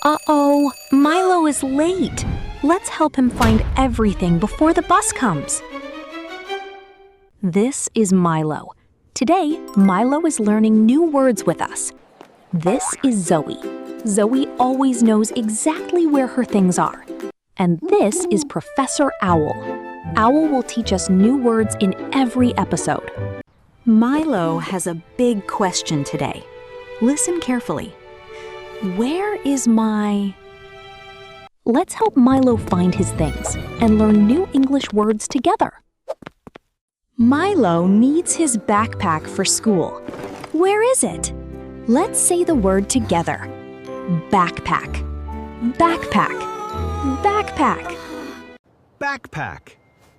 Uh-oh, Milo is late. Let's help him find everything before the bus comes. This is Milo. Today, Milo is learning new words with us. This is Zoe. Zoe always knows exactly where her things are. And this is Professor Owl. Owl will teach us new words in every episode. Milo has a big question today. Listen carefully. Where is my... Let's help Milo find his things and learn new English words together. Milo needs his backpack for school. Where is it? Let's say the word together. Backpack. Backpack. Backpack. Backpack.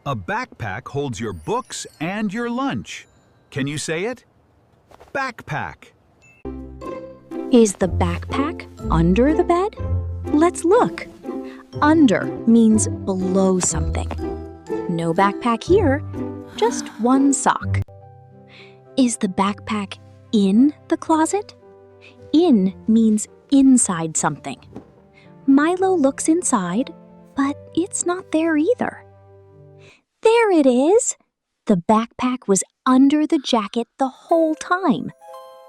A backpack holds your books and your lunch. Can you say it? Backpack. Is the backpack under the bed? Let's look. Under means below something. No backpack here, just one sock. Is the backpack in the closet? In means inside something. Milo looks inside, but it's not there either. There it is! The backpack was under the jacket the whole time.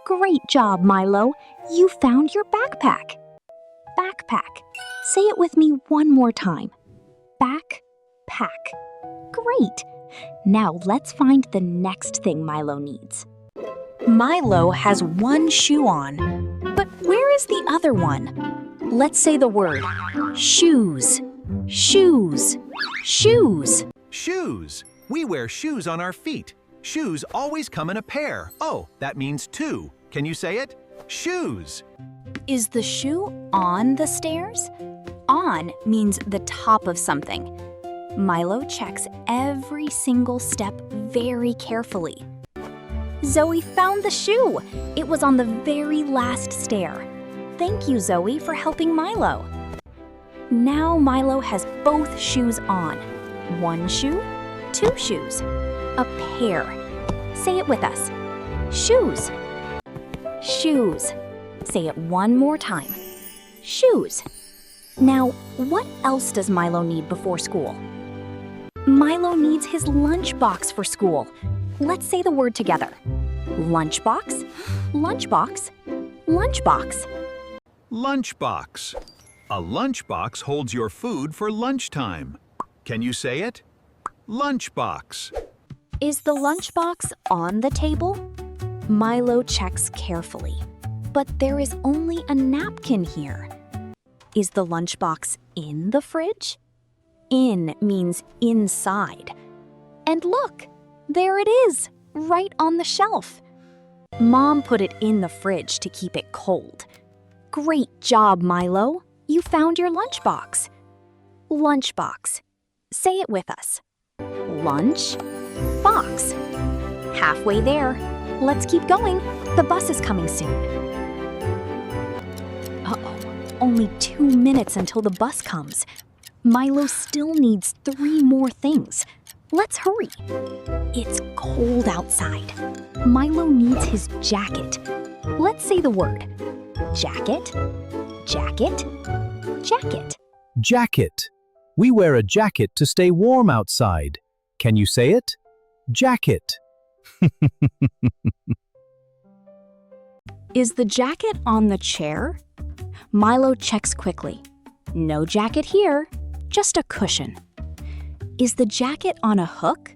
Great job, Milo. You found your backpack. Backpack. Say it with me one more time. Backpack. Great. Now let's find the next thing Milo needs. Milo has one shoe on, but where is the other one? Let's say the word shoes. Shoes. Shoes. Shoes. We wear shoes on our feet. Shoes always come in a pair. Oh, that means two. Can you say it? Shoes. Is the shoe on the stairs? On means the top of something. Milo checks every single step very carefully. Zoe found the shoe. It was on the very last stair. Thank you, Zoe, for helping Milo. Now Milo has both shoes on. One shoe, two shoes. A pair. Say it with us. Shoes. Shoes. Say it one more time. Shoes. Now, what else does Milo need before school? Milo needs his lunchbox for school. Let's say the word together. Lunchbox, lunchbox, lunchbox. Lunchbox. A lunchbox holds your food for lunchtime. Can you say it? Lunchbox. Is the lunchbox on the table? Milo checks carefully, but there is only a napkin here. Is the lunchbox in the fridge? In means inside. And look, there it is, right on the shelf. Mom put it in the fridge to keep it cold. Great job, Milo. You found your lunchbox. Lunchbox. Say it with us. Lunch, box. Halfway there. Let's keep going. The bus is coming soon. Uh-oh, only 2 minutes until the bus comes. Milo still needs 3 more things. Let's hurry. It's cold outside. Milo needs his jacket. Let's say the word. Jacket, jacket, jacket. Jacket. We wear a jacket to stay warm outside. Can you say it? Jacket. Is the jacket on the chair? Milo checks quickly. No jacket here, just a cushion. Is the jacket on a hook?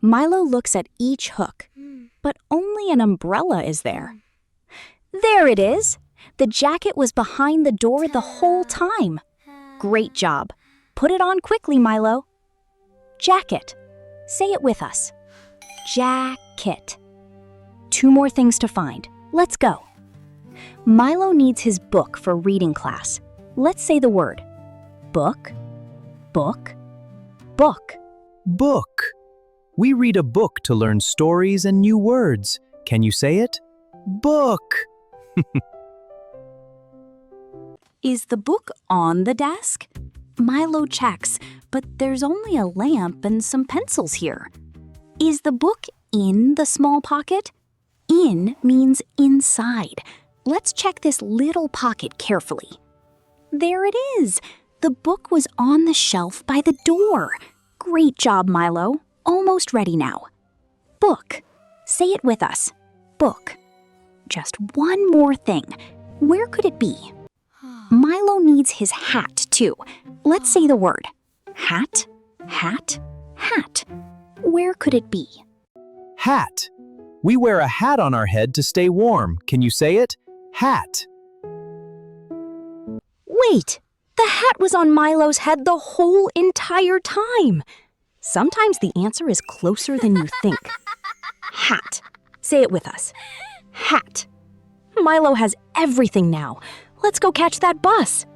Milo looks at each hook, but only an umbrella is there. There it is! The jacket was behind the door the whole time. Great job. Put it on quickly, Milo. Jacket. Say it with us. Jacket. 2 more things to find. Let's go. Milo needs his book for reading class. Let's say the word. Book, book, book. Book. We read a book to learn stories and new words. Can you say it? Book. Is the book on the desk? Milo checks, but there's only a lamp and some pencils here. Is the book in the small pocket? In means inside. Let's check this little pocket carefully. There it is. The book was on the shelf by the door. Great job, Milo. Almost ready now. Book. Say it with us. Book. Just one more thing. Where could it be? Milo needs his hat, too. Let's say the word. Hat, hat, hat. Where could it be? Hat. We wear a hat on our head to stay warm. Can you say it? Hat. Wait! The hat was on Milo's head the whole entire time. Sometimes the answer is closer than you think. Hat. Say it with us. Hat. Milo has everything now. Let's go catch that bus.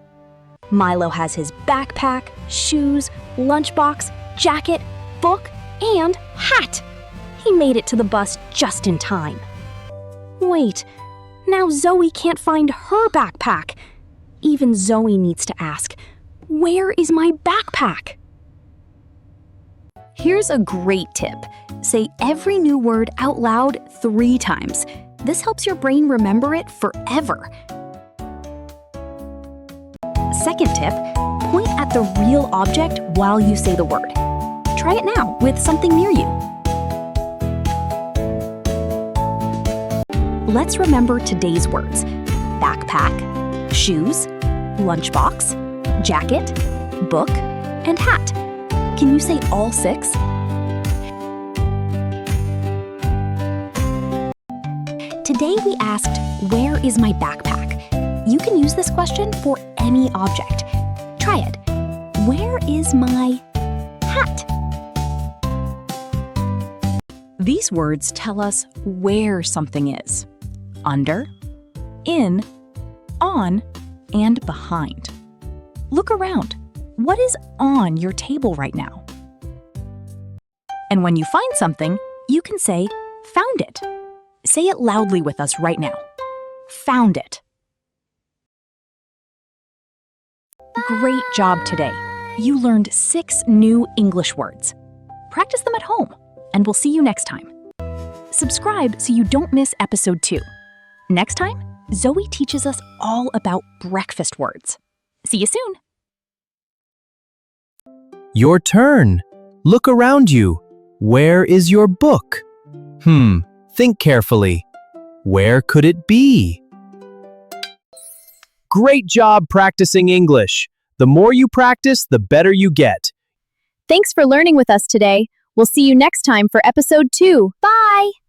Milo has his backpack, shoes, lunchbox, jacket, book, and hat. He made it to the bus just in time. Wait, now Zoe can't find her backpack. Even Zoe needs to ask, where is my backpack? Here's a great tip. Say every new word out loud 3 times. This helps your brain remember it forever. Second tip, point at the real object while you say the word. Try it now with something near you. Let's remember today's words. Backpack, shoes, lunchbox, jacket, book, and hat. Can you say all 6? Today we asked, where is my backpack? You can use this question for any object. Try it. Where is my hat? These words tell us where something is. Under, in, on, and behind. Look around. What is on your table right now? And when you find something, you can say, found it. Say it loudly with us right now. Found it. Great job today. You learned 6 new English words. Practice them at home, and we'll see you next time. Subscribe so you don't miss episode 2. Next time, Zoe teaches us all about breakfast words. See you soon. Your turn. Look around you. Where is your book? Think carefully. Where could it be? Great job practicing English. The more you practice, the better you get. Thanks for learning with us today. We'll see you next time for episode 2. Bye!